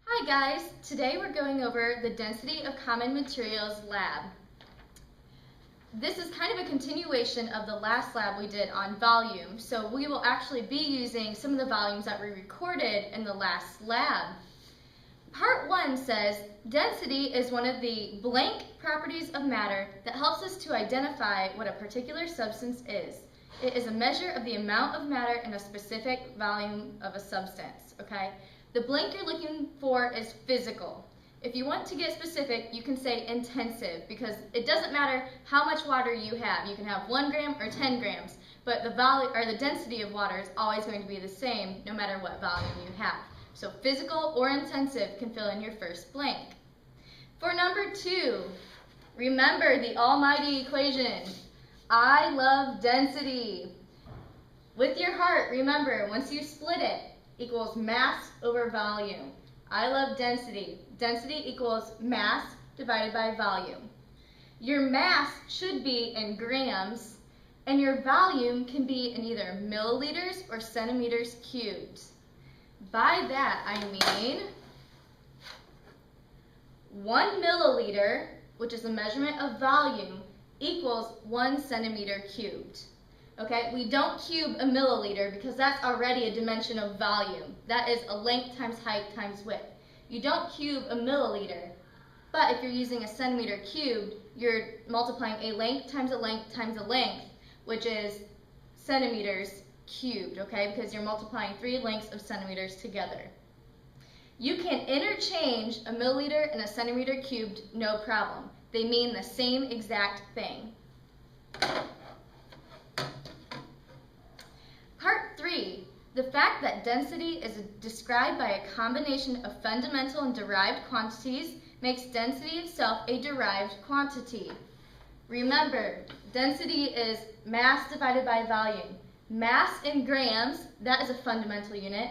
Hi guys, today we're going over the density of common materials lab. This is kind of a continuation of the last lab we did on volume, so we will actually be using some of the volumes that we recorded in the last lab. Part 1 says, density is one of the blank properties of matter that helps us to identify what a particular substance is. It is a measure of the amount of matter in a specific volume of a substance, okay? The blank you're looking for is physical. If you want to get specific, you can say intensive, because it doesn't matter how much water you have. You can have 1 gram or 10 grams, but the density of water is always going to be the same no matter what volume you have. So physical or intensive can fill in your first blank. For number 2, remember the almighty equation. I love density. With your heart, remember, once you split it, equals mass over volume. I love density. Density equals mass divided by volume. Your mass should be in grams, and your volume can be in either milliliters or centimeters cubed. By that, I mean 1 milliliter, which is a measurement of volume, equals 1 centimeter cubed. Okay, we don't cube a milliliter because that's already a dimension of volume. That is a length times height times width. You don't cube a milliliter, but if you're using a centimeter cubed, you're multiplying a length times a length times a length, which is centimeters cubed, okay, because you're multiplying 3 lengths of centimeters together. You can interchange a milliliter and a centimeter cubed, no problem. They mean the same exact thing. Part 3, the fact that density is described by a combination of fundamental and derived quantities makes density itself a derived quantity. Remember, density is mass divided by volume. Mass in grams, that is a fundamental unit.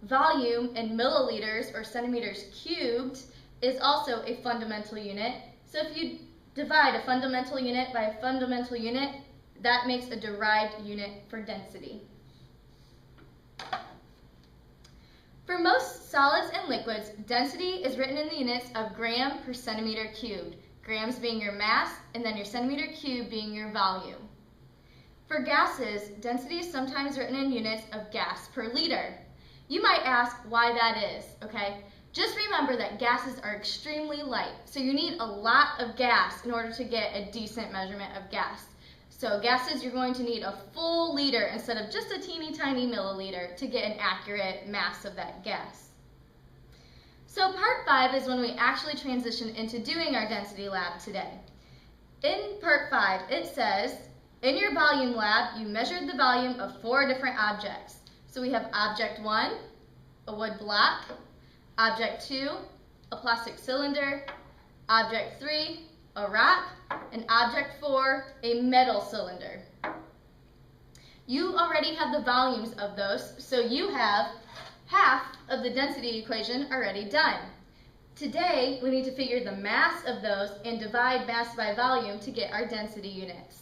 Volume in milliliters or centimeters cubed is also a fundamental unit. So if you divide a fundamental unit by a fundamental unit, that makes a derived unit for density. For most solids and liquids, density is written in the units of gram per centimeter cubed, grams being your mass and then your centimeter cubed being your volume. For gases, density is sometimes written in units of gas per liter. You might ask why that is, okay? Just remember that gases are extremely light, so you need a lot of gas in order to get a decent measurement of gas. So gases, you're going to need a full liter instead of just a teeny tiny milliliter to get an accurate mass of that gas. So part 5 is when we actually transition into doing our density lab today. In part 5, it says, in your volume lab, you measured the volume of 4 different objects. So we have object 1, a wood block, object 2, a plastic cylinder, object 3, a rock, and object 4, a metal cylinder. You already have the volumes of those, so you have half of the density equation already done. Today, we need to figure the mass of those and divide mass by volume to get our density units.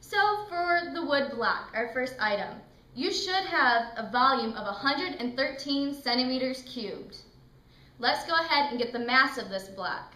So for the wood block, our first item, you should have a volume of 113 centimeters cubed. Let's go ahead and get the mass of this block.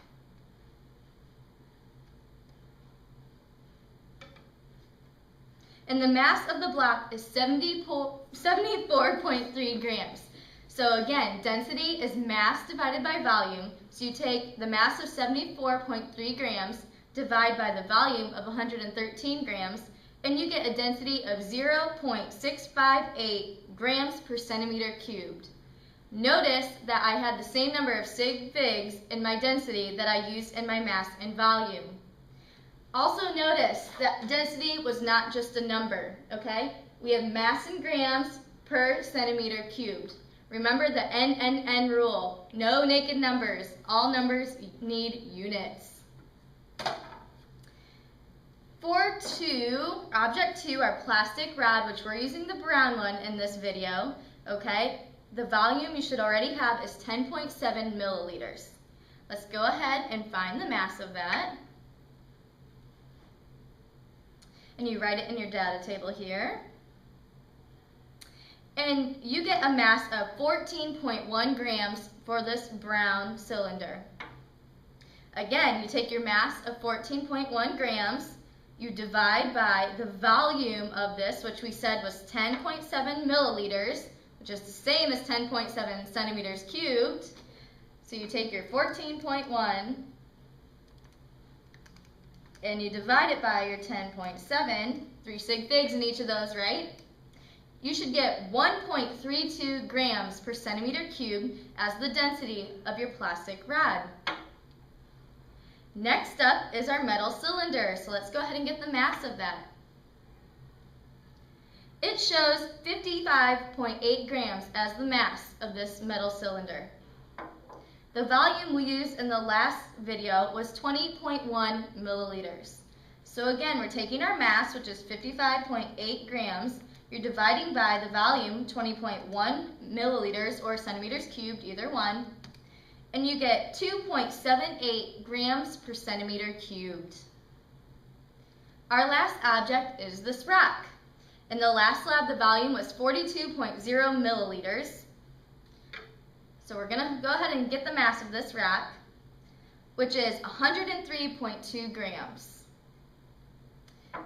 And the mass of the block is 74.3 grams. So again, density is mass divided by volume. So you take the mass of 74.3 grams, divide by the volume of 113 grams, and you get a density of 0.658 grams per centimeter cubed. Notice that I had the same number of sig figs in my density that I used in my mass and volume. Also notice that density was not just a number, okay? We have mass in grams per centimeter cubed. Remember the NNN rule, no naked numbers. All numbers need units. For object 2, our plastic rod, which we're using the brown one in this video, okay? The volume you should already have is 10.7 milliliters. Let's go ahead and find the mass of that. And you write it in your data table here. And you get a mass of 14.1 grams for this brown cylinder. Again, you take your mass of 14.1 grams, you divide by the volume of this, which we said was 10.7 milliliters, which is the same as 10.7 centimeters cubed. So you take your 14.1 and you divide it by your 10.7, 3 sig figs in each of those, right? You should get 1.32 grams per centimeter cubed as the density of your plastic rod. Next up is our metal cylinder, so let's go ahead and get the mass of that. It shows 55.8 grams as the mass of this metal cylinder. The volume we used in the last video was 20.1 milliliters. So again, we're taking our mass, which is 55.8 grams, you're dividing by the volume, 20.1 milliliters or centimeters cubed, either one, and you get 2.78 grams per centimeter cubed. Our last object is this rock. In the last lab, the volume was 42.0 milliliters. So we're going to go ahead and get the mass of this rock, which is 103.2 grams.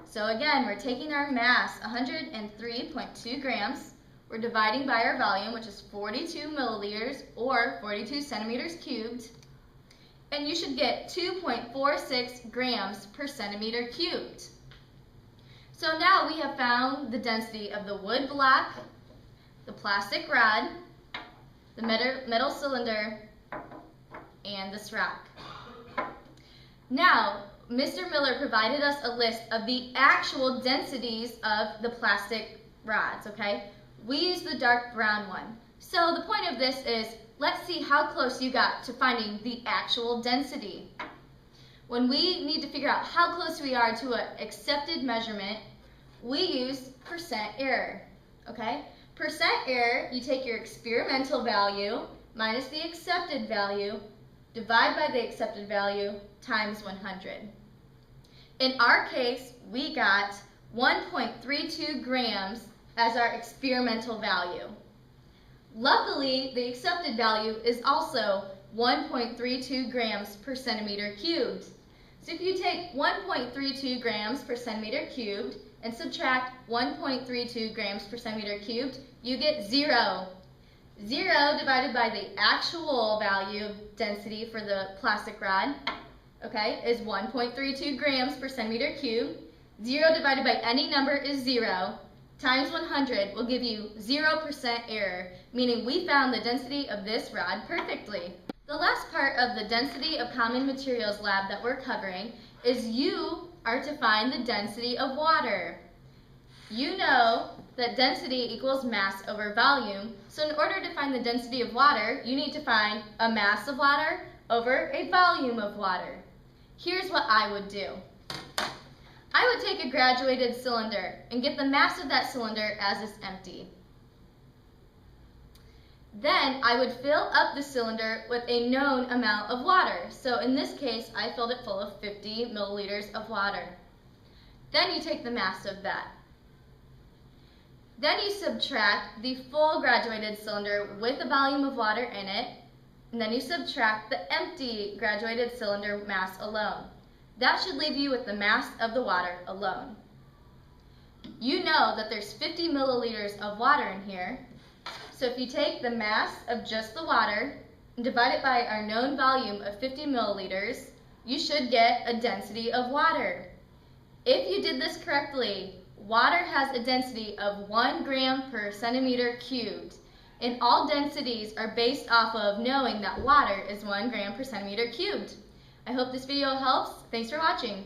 So again, we're taking our mass, 103.2 grams, we're dividing by our volume, which is 42 milliliters or 42 centimeters cubed, and you should get 2.46 grams per centimeter cubed. So now we have found the density of the wood block, the plastic rod, the metal cylinder, and this rock. Now, Mr. Miller provided us a list of the actual densities of the plastic rods, okay? We used the dark brown one. So the point of this is, let's see how close you got to finding the actual density. When we need to figure out how close we are to an accepted measurement, we use percent error, okay? Percent error, you take your experimental value minus the accepted value, divide by the accepted value, times 100. In our case, we got 1.32 grams as our experimental value. Luckily, the accepted value is also 1.32 grams per centimeter cubed. So if you take 1.32 grams per centimeter cubed and subtract 1.32 grams per centimeter cubed, you get 0. 0 divided by the actual value of density for the plastic rod, okay, is 1.32 grams per centimeter cubed. 0 divided by any number is 0. Times 100 will give you 0% error, meaning we found the density of this rod perfectly. The last part of the density of common materials lab that we're covering is you are to find the density of water. You know that density equals mass over volume, so in order to find the density of water, you need to find a mass of water over a volume of water. Here's what I would do. I would take a graduated cylinder and get the mass of that cylinder as it's empty. Then I would fill up the cylinder with a known amount of water. So in this case, I filled it full of 50 milliliters of water. Then you take the mass of that. Then you subtract the full graduated cylinder with the volume of water in it, and then you subtract the empty graduated cylinder mass alone. That should leave you with the mass of the water alone. You know that there's 50 milliliters of water in here, so if you take the mass of just the water and divide it by our known volume of 50 milliliters, you should get a density of water. If you did this correctly, water has a density of 1 gram per centimeter cubed, and all densities are based off of knowing that water is 1 gram per centimeter cubed. I hope this video helps. Thanks for watching.